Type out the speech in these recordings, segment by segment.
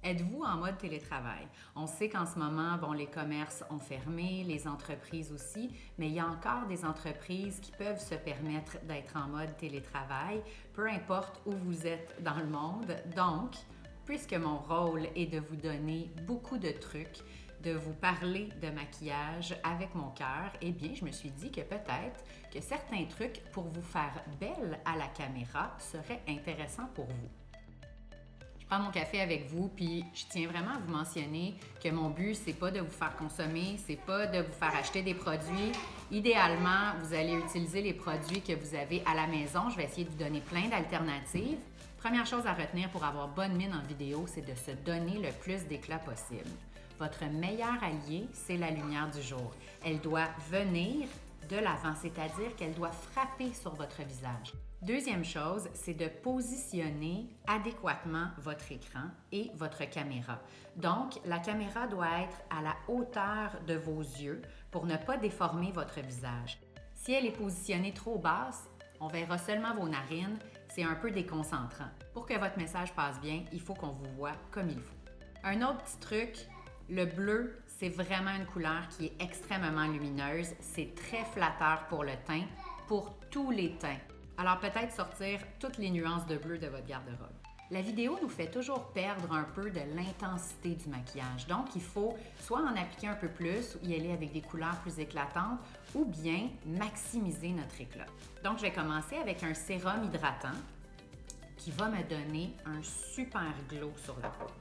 Êtes-vous en mode télétravail? On sait qu'en ce moment, bon, les commerces ont fermé, les entreprises aussi, mais il y a encore des entreprises qui peuvent se permettre d'être en mode télétravail, peu importe où vous êtes dans le monde. Donc, puisque mon rôle est de vous donner beaucoup de trucs, de vous parler de maquillage avec mon cœur, eh bien, je me suis dit que peut-être que certains trucs pour vous faire belle à la caméra seraient intéressants pour vous. Je prends mon café avec vous, puis je tiens vraiment à vous mentionner que mon but, c'est pas de vous faire consommer, c'est pas de vous faire acheter des produits. Idéalement, vous allez utiliser les produits que vous avez à la maison. Je vais essayer de vous donner plein d'alternatives. Première chose à retenir pour avoir bonne mine en vidéo, c'est de se donner le plus d'éclat possible. Votre meilleur allié, c'est la lumière du jour. Elle doit venir de l'avant, c'est-à-dire qu'elle doit frapper sur votre visage. Deuxième chose, c'est de positionner adéquatement votre écran et votre caméra. Donc, la caméra doit être à la hauteur de vos yeux pour ne pas déformer votre visage. Si elle est positionnée trop basse, on verra seulement vos narines, c'est un peu déconcentrant. Pour que votre message passe bien, il faut qu'on vous voit comme il faut. Un autre petit truc, le bleu, c'est vraiment une couleur qui est extrêmement lumineuse. C'est très flatteur pour le teint, pour tous les teints. Alors peut-être sortir toutes les nuances de bleu de votre garde-robe. La vidéo nous fait toujours perdre un peu de l'intensité du maquillage. Donc, il faut soit en appliquer un peu plus, y aller avec des couleurs plus éclatantes, ou bien maximiser notre éclat. Donc, je vais commencer avec un sérum hydratant qui va me donner un super glow sur la peau.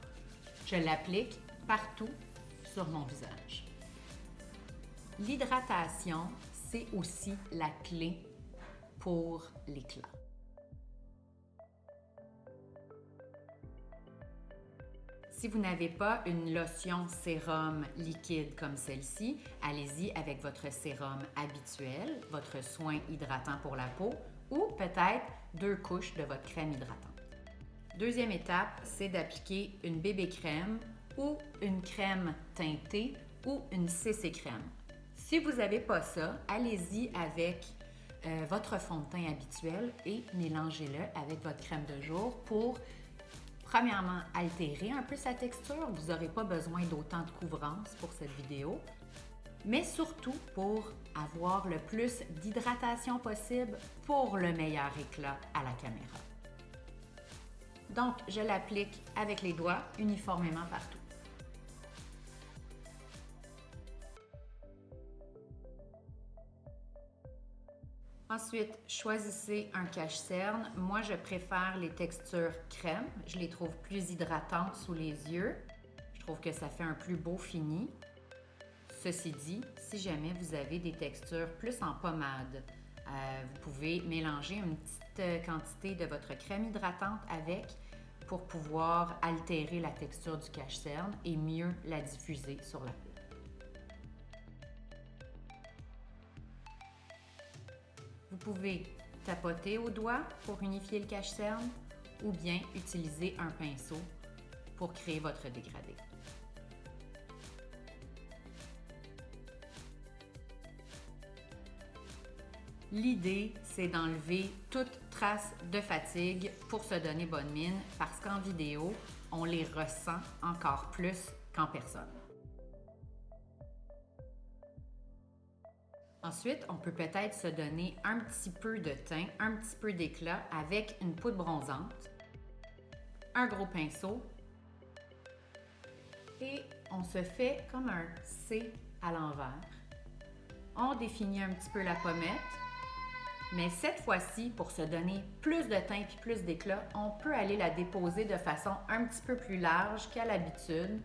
Je l'applique partout sur mon visage. L'hydratation, c'est aussi la clé pour l'éclat. Si vous n'avez pas une lotion sérum liquide comme celle-ci, allez-y avec votre sérum habituel, votre soin hydratant pour la peau ou peut-être 2 couches de votre crème hydratante. Deuxième étape, c'est d'appliquer une bébé crème ou une crème teintée ou une CC crème. Si vous n'avez pas ça, allez-y avec votre fond de teint habituel et mélangez-le avec votre crème de jour pour, premièrement, altérer un peu sa texture. Vous n'aurez pas besoin d'autant de couvrance pour cette vidéo, mais surtout pour avoir le plus d'hydratation possible pour le meilleur éclat à la caméra. Donc, je l'applique avec les doigts uniformément partout. Ensuite, choisissez un cache-cerne. Moi, je préfère les textures crème. Je les trouve plus hydratantes sous les yeux. Je trouve que ça fait un plus beau fini. Ceci dit, si jamais vous avez des textures plus en pommade, vous pouvez mélanger une petite quantité de votre crème hydratante avec pour pouvoir altérer la texture du cache-cerne et mieux la diffuser sur la peau. Vous pouvez tapoter au doigt pour unifier le cache-cerne ou bien utiliser un pinceau pour créer votre dégradé. L'idée, c'est d'enlever toute trace de fatigue pour se donner bonne mine parce qu'en vidéo, on les ressent encore plus qu'en personne. Ensuite, on peut peut-être se donner un petit peu de teint, un petit peu d'éclat avec une poudre bronzante, un gros pinceau et on se fait comme un C à l'envers. On définit un petit peu la pommette, mais cette fois-ci, pour se donner plus de teint et plus d'éclat, on peut aller la déposer de façon un petit peu plus large qu'à l'habitude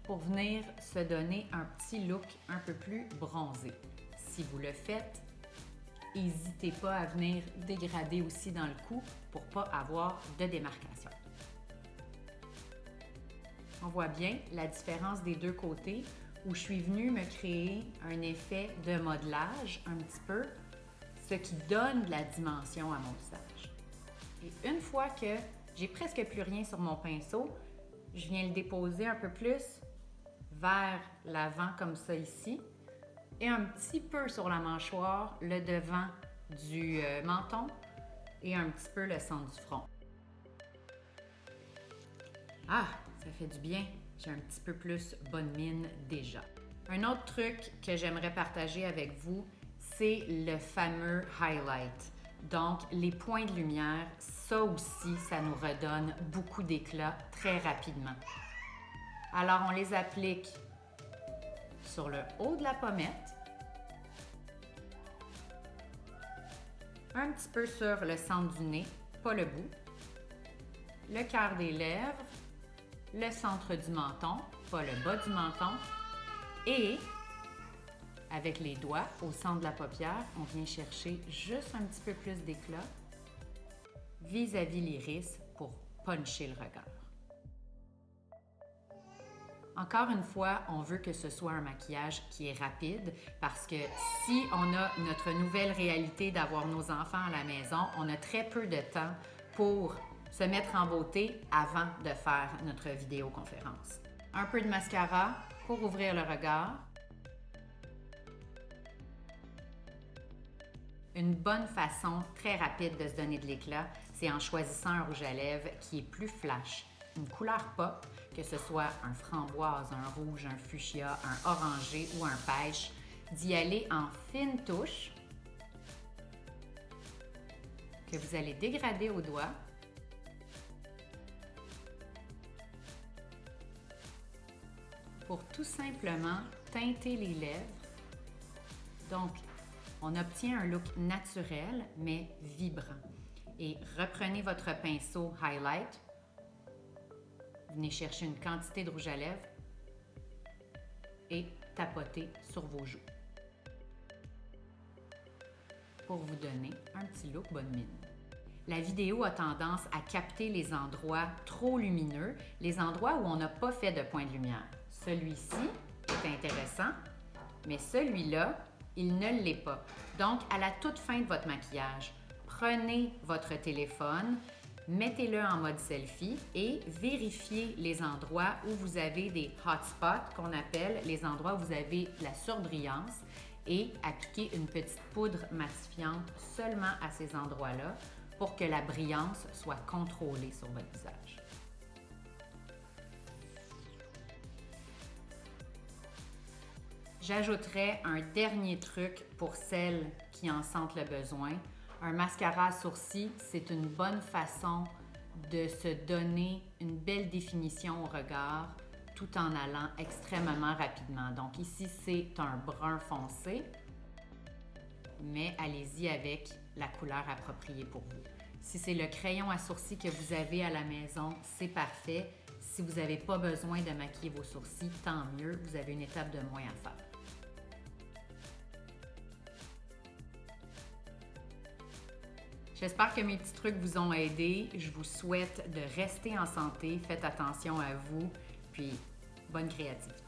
pour venir se donner un petit look un peu plus bronzé. Si vous le faites, n'hésitez pas à venir dégrader aussi dans le cou pour ne pas avoir de démarcation. On voit bien la différence des deux côtés où je suis venue me créer un effet de modelage un petit peu, ce qui donne de la dimension à mon visage. Et une fois que j'ai presque plus rien sur mon pinceau, je viens le déposer un peu plus vers l'avant comme ça ici et un petit peu sur la mâchoire, le devant du menton et un petit peu le centre du front. Ah, ça fait du bien. J'ai un petit peu plus bonne mine déjà. Un autre truc que j'aimerais partager avec vous, c'est le fameux highlight. Donc, les points de lumière, ça aussi, ça nous redonne beaucoup d'éclat très rapidement. Alors, on les applique sur le haut de la pommette, un petit peu sur le centre du nez, pas le bout, le cœur des lèvres, le centre du menton, pas le bas du menton, et avec les doigts au centre de la paupière, on vient chercher juste un petit peu plus d'éclat vis-à-vis l'iris pour puncher le regard. Encore une fois, on veut que ce soit un maquillage qui est rapide parce que si on a notre nouvelle réalité d'avoir nos enfants à la maison, on a très peu de temps pour se mettre en beauté avant de faire notre vidéoconférence. Un peu de mascara pour ouvrir le regard. Une bonne façon très rapide de se donner de l'éclat, c'est en choisissant un rouge à lèvres qui est plus flash, une couleur pop, que ce soit un framboise, un rouge, un fuchsia, un orangé ou un pêche, d'y aller en fine touche que vous allez dégrader au doigt. Pour tout simplement teinter les lèvres. Donc, on obtient un look naturel, mais vibrant. Et reprenez votre pinceau Highlight, venez chercher une quantité de rouge à lèvres et tapotez sur vos joues pour vous donner un petit look bonne mine. La vidéo a tendance à capter les endroits trop lumineux, les endroits où on n'a pas fait de point de lumière. Celui-ci est intéressant, mais celui-là, il ne l'est pas. Donc, à la toute fin de votre maquillage, prenez votre téléphone, mettez-le en mode selfie et vérifiez les endroits où vous avez des hotspots, qu'on appelle les endroits où vous avez de la surbrillance, et appliquez une petite poudre matifiante seulement à ces endroits-là pour que la brillance soit contrôlée sur votre visage. J'ajouterais un dernier truc pour celles qui en sentent le besoin. Un mascara à sourcils, c'est une bonne façon de se donner une belle définition au regard tout en allant extrêmement rapidement. Donc ici, c'est un brun foncé, mais allez-y avec la couleur appropriée pour vous. Si c'est le crayon à sourcils que vous avez à la maison, c'est parfait. Si vous n'avez pas besoin de maquiller vos sourcils, tant mieux, vous avez une étape de moins à faire. J'espère que mes petits trucs vous ont aidé. Je vous souhaite de rester en santé. Faites attention à vous. Puis, bonne créativité.